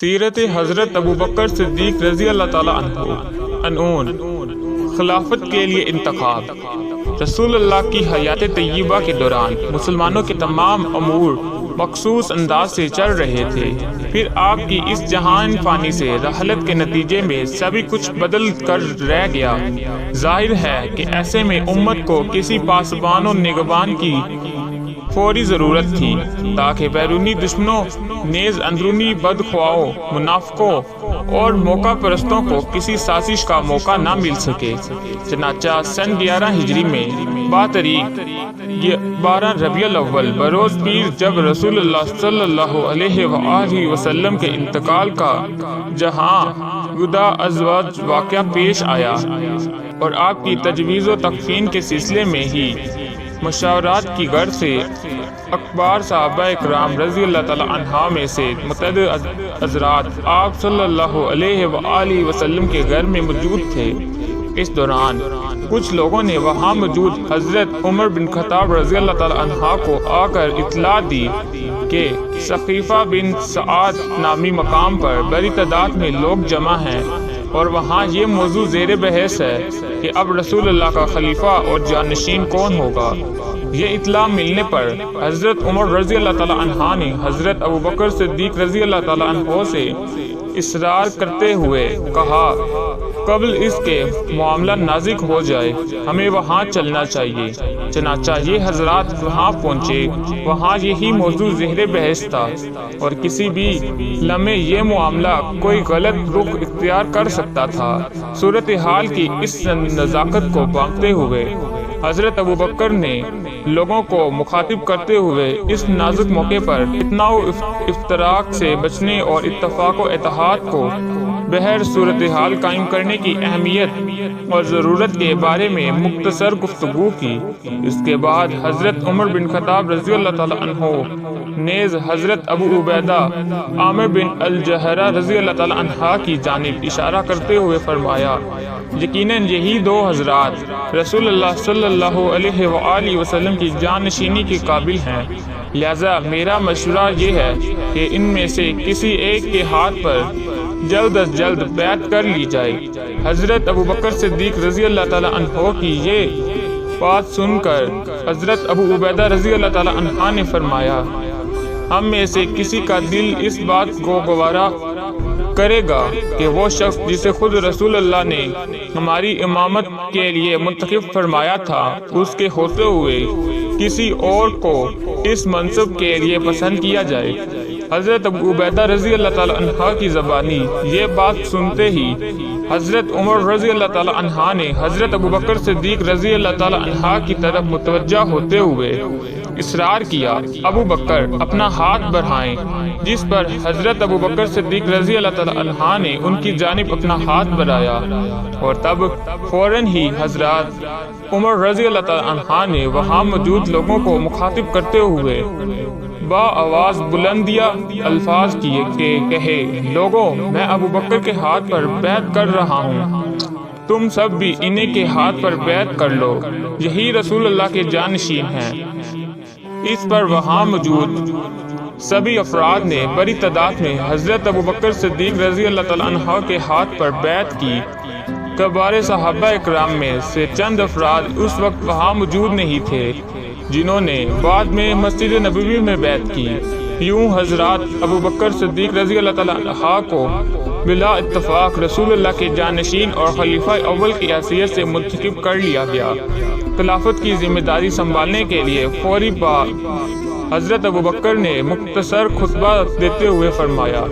سیرت حضرت ابوبکر صدیق رضی اللہ تعالیٰ عنہ عنون خلافت کے لیے انتخاب۔ رسول اللہ کی حیات طیبہ کے دوران مسلمانوں کے تمام امور مخصوص انداز سے چل رہے تھے، پھر آپ کی اس جہان فانی سے رحلت کے نتیجے میں سبھی کچھ بدل کر رہ گیا۔ ظاہر ہے کہ ایسے میں امت کو کسی پاسبان و نگہبان کی فوری ضرورت تھی تاکہ بیرونی دشمنوں نیز اندرونی بدخواہوں، منافقوں اور موقع پرستوں کو کسی سازش کا موقع نہ مل سکے۔ چنانچہ سن 11 ہجری میں بتاریخ 12 ربیع الاول بروز پیر جب رسول اللہ صلی اللہ علیہ وآلہ وسلم کے انتقال کا جہاں گدا ازواج واقعہ پیش آیا اور آپ کی تجویز و تکفین کے سلسلے میں ہی مشاورات کی غرض سے اکبار صحابہ اکرام رضی اللہ تعالیٰ عنہ میں سے متعدد حضرات آپ صلی اللہ علیہ وآلہ وسلم کے گھر میں موجود تھے۔ اس دوران کچھ لوگوں نے وہاں موجود حضرت عمر بن خطاب رضی اللہ تعالیٰ عنہ کو آ کر اطلاع دی کہ سقیفہ بن سعد نامی مقام پر بڑی تعداد میں لوگ جمع ہیں اور وہاں یہ موضوع زیر بحث ہے کہ اب رسول اللہ کا خلیفہ اور جانشین کون ہوگا۔ یہ اطلاع ملنے پر حضرت عمر رضی اللہ تعالیٰ عنہ نے حضرت ابوبکر صدیق رضی اللہ تعالیٰ عنہ سے اصرار کرتے ہوئے کہا، قبل اس کے معاملہ نازک ہو جائے ہمیں وہاں چلنا چاہیے۔ چنانچہ یہ حضرات وہاں پہنچے۔ وہاں یہی موضوع زیر بحث تھا اور کسی بھی لمحے یہ معاملہ کوئی غلط رخ اختیار کر سکتا تھا۔ صورتحال کی اس نزاکت کو بانٹتے ہوئے حضرت ابوبکر نے لوگوں کو مخاطب کرتے ہوئے اس نازک موقع پر فتنہ و افتراق سے بچنے اور اتفاق و اتحاد کو بہر صورتحال قائم کرنے کی اہمیت اور ضرورت کے بارے میں مختصر گفتگو کی۔ اس کے بعد حضرت عمر بن خطاب رضی اللہ تعالیٰ عنہ نیز حضرت ابو عبیدہ عامر بن الجہرہ رضی اللہ تعالیٰ عنہ کی جانب اشارہ کرتے ہوئے فرمایا، یقیناً یہی دو حضرات رسول اللہ صلی اللہ علیہ وآلہ وسلم کی جانشینی کے قابل ہیں، لہذا میرا مشورہ یہ ہے کہ ان میں سے کسی ایک کے ہاتھ پر جلد از جلد بیعت کر لی جائے۔ حضرت ابوبکر صدیق رضی اللہ تعالیٰ عنہ کی یہ بات سن کر حضرت ابو عبیدہ رضی اللہ تعالیٰ عنہ نے فرمایا، ہم میں سے کسی کا دل اس بات کو گوارا کرے گا کہ وہ شخص جسے خود رسول اللہ نے ہماری امامت کے لیے منتخب فرمایا تھا، اس کے ہوتے ہوئے کسی اور کو اس منصب کے لیے پسند کیا جائے۔ حضرت ابو عبیدہ رضی اللہ تعالیٰ عنہ کی زبانی یہ بات سنتے ہی حضرت عمر رضی اللہ تعالیٰ عنہ نے حضرت ابوبکر صدیق رضی اللہ تعالیٰ عنہ کی طرف متوجہ ہوتے ہوئے اصرار کیا، ابو بکر اپنا ہاتھ بڑھائیں، جس پر حضرت ابوبکر صدیق رضی اللہ تعالیٰ عنہ نے ان کی جانب اپنا ہاتھ بڑھایا اور تب فوراً ہی حضرت عمر رضی اللہ تعالیٰ عنہ نے وہاں موجود لوگوں کو مخاطب کرتے ہوئے با آواز بلندیا الفاظ کیے کہ کہے، لوگوں میں ابوبکر کے ہاتھ پر بیعت کر رہا ہوں، تم سب بھی انہیں کے ہاتھ پر بیعت کر لو، یہی رسول اللہ کے جانشین ہیں۔ اس پر وہاں موجود سبھی افراد نے بڑی تعداد میں حضرت ابوبکر صدیق رضی اللہ تعالیٰ عنہ کے ہاتھ پر بیعت کی۔ کبار صحابہ اکرام میں سے چند افراد اس وقت وہاں موجود نہیں تھے جنہوں نے بعد میں مسجد نبوی میں بیعت کی۔ یوں حضرات ابوبکر صدیق رضی اللہ تعالیٰ عنہ کو بلا اتفاق رسول اللہ کے جانشین اور خلیفہ اول کی حیثیت سے منتخب کر لیا گیا۔ خلافت کی ذمہ داری سنبھالنے کے لیے فوری بعد حضرت ابوبکر نے مختصر خطبہ دیتے ہوئے فرمایا،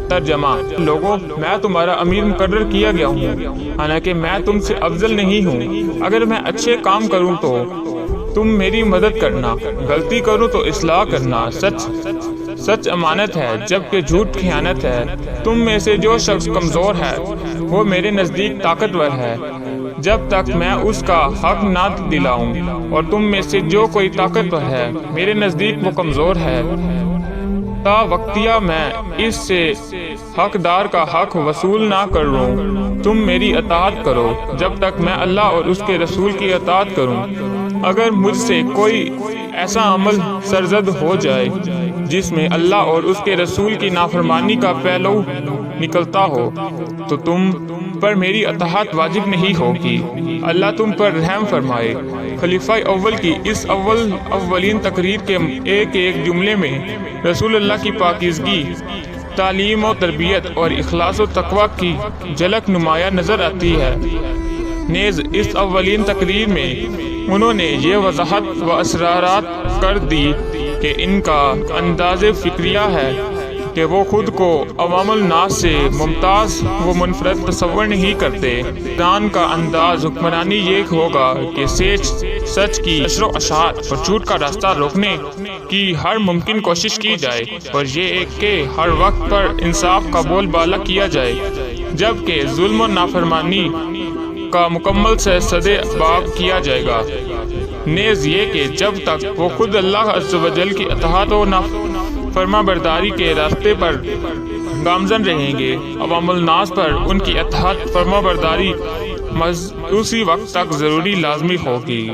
ترجمہ، لوگوں میں تمہارا امیر مقرر کیا گیا ہوں، حالانکہ میں تم سے افضل نہیں ہوں۔ اگر میں اچھے کام کروں تو تم میری مدد کرنا، غلطی کروں تو اصلاح کرنا۔ سچ امانت ہے جبکہ جھوٹ خیانت ہے۔ تم میں سے جو شخص کمزور ہے وہ میرے نزدیک طاقتور ہے جب تک میں اس کا حق نہ دلاؤں، اور تم میں سے جو کوئی طاقتور ہے میرے نزدیک وہ کمزور ہے۔ تا وقتیہ میں اس سے حقدار کا حق وصول نہ کر لوں، تم میری اطاعت کرو جب تک میں اللہ اور اس کے رسول کی اطاعت کروں۔ اگر مجھ سے کوئی ایسا عمل سرزد ہو جائے جس میں اللہ اور اس کے رسول کی نافرمانی کا پہلو نکلتا ہو تو تم پر میری اطاعت واجب نہیں ہوگی۔ اللہ تم پر رحم فرمائے۔ خلیفہ اول کی اس اولین تقریر کے ایک جملے میں رسول اللہ کی پاکیزگی، تعلیم و تربیت اور اخلاص و تقوی کی جھلک نمایاں نظر آتی ہے۔ نیز اس اولین تقریر میں انہوں نے یہ وضاحت و اسرارات کر دی کہ ان کا انداز فکریہ ہے کہ وہ خود کو عوام الناس سے ممتاز و منفرد تصور نہیں کرتے۔ دان کا انداز حکمرانی یہ ہوگا کہ سچ کی نشر و اشاعت اور جھوٹ کا راستہ روکنے کی ہر ممکن کوشش کی جائے، اور یہ کہ ہر وقت پر انصاف کا بول بالا کیا جائے، جبکہ ظلم و نافرمانی کا مکمل سے سد باب کیا جائے گا۔ نیز یہ کہ جب تک وہ خود اللہ عز و جل کی اطاعت و فرما برداری کے راستے پر گامزن رہیں گے، عوام الناس پر ان کی اطاعت فرما برداری اسی وقت تک ضروری لازمی ہوگی۔